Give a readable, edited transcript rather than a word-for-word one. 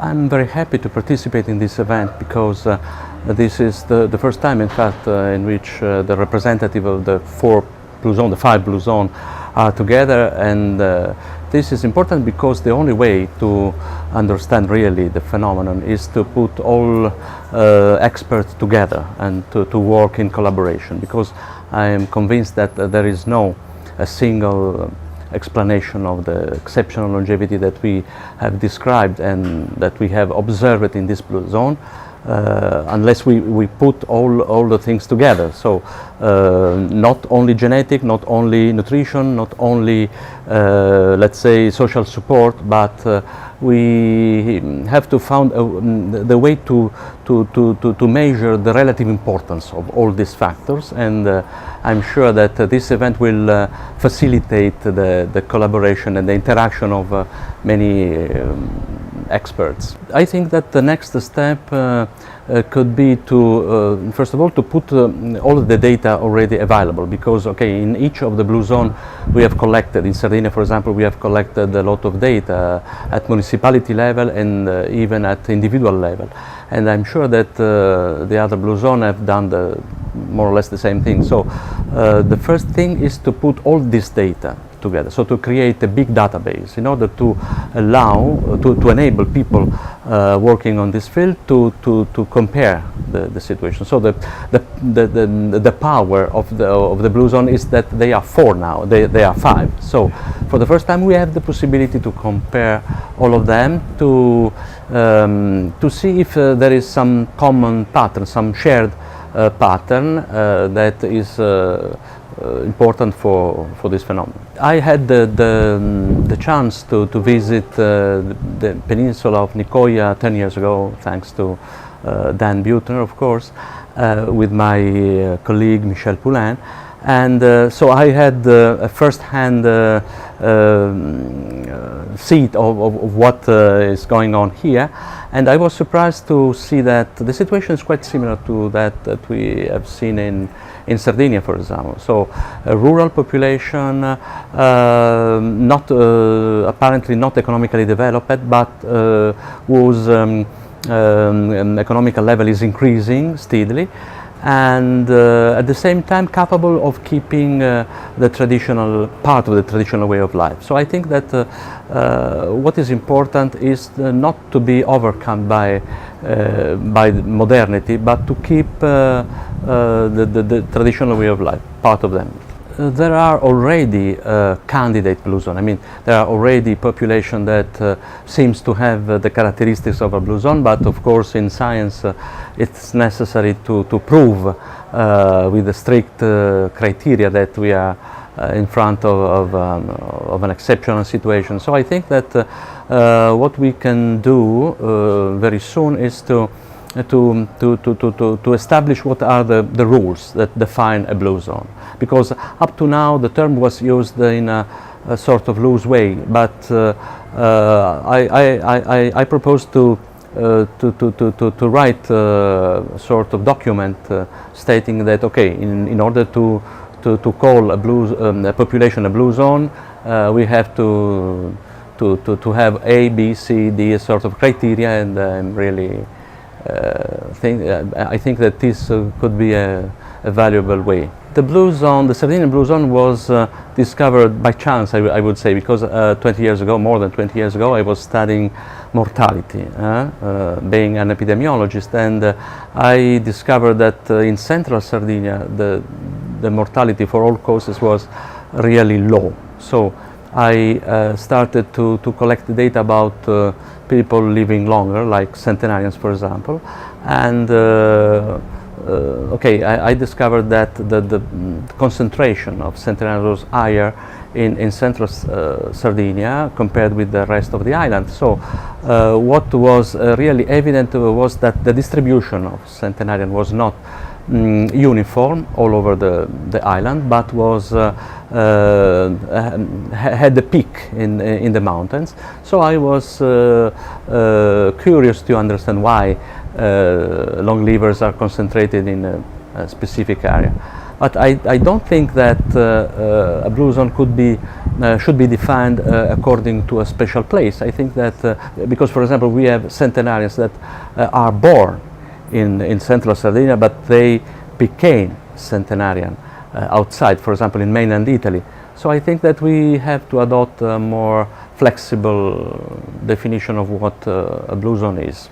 I'm very happy to participate in this event because this is the first time, in fact, in which the representative of the five blue zone are together, and this is important because the only way to understand really the phenomenon is to put all experts together and to work in collaboration, because I am convinced that there is no a single explanation of the exceptional longevity that we have described and that we have observed in this blue zone unless we put all the things together. So not only genetic, not only nutrition, not only let's say social support, but we have to find the way to measure the relative importance of all these factors, and I'm sure that this event will facilitate the collaboration and the interaction of many experts. I think that the next step could be to, first of all, to put all of the data already available, because in each of the blue zone we have collected, in Sardinia for example, we have collected a lot of data at municipality level and even at individual level, and I'm sure that the other blue zone have done more or less the same thing. So the first thing is to put all this data together, so to create a big database in order to allow, to enable people working on this field to compare the situation. So the power of the blue zone is that they are four now, they are five. So for the first time we have the possibility to compare all of them, to see if there is some common pattern, some shared pattern that is important for this phenomenon. I had the chance to visit the peninsula of Nicoya 10 years ago, thanks to Dan Buettner, of course, with my colleague Michel Poulain, and so I had a first-hand seat of what is going on here, and I was surprised to see that the situation is quite similar to that we have seen in Sardinia, for example. So a rural population, not apparently not economically developed, but whose economical level is increasing steadily, and at the same time capable of keeping the traditional part of the traditional way of life. So I think that what is important is not to be overcome by modernity, but to keep the traditional way of life, part of them. There are already candidate blue zone. I mean, there are already population that seems to have the characteristics of a blue zone, but of course in science it's necessary to prove with the strict criteria that we are in front of an exceptional situation. So I think that what we can do very soon is to establish what are the rules that define a blue zone, because up to now the term was used in a sort of loose way, but I propose to write a sort of document stating that in order to call a population a blue zone, we have to have A, B, C, D, a sort of criteria, and I'm really I think that this could be a valuable way. The blue zone, the Sardinian blue zone, was discovered by chance, I would say, because 20 years ago, more than 20 years ago, I was studying mortality, being an epidemiologist, and I discovered that in central Sardinia the mortality for all causes was really low. So I started to collect data about people living longer, like centenarians, for example, and I discovered that the concentration of centenarians was higher in central Sardinia compared with the rest of the island. So what was really evident was that the distribution of centenarian was not uniform all over the island, but was had a peak in the mountains. So I was curious to understand why long livers are concentrated in a specific area. But I don't think that a blue zone should be defined according to a special place. I think that because, for example, we have centenarians that are born in central Sardinia, but they became centenarian outside, for example, in mainland Italy. So I think that we have to adopt a more flexible definition of what a blue zone is.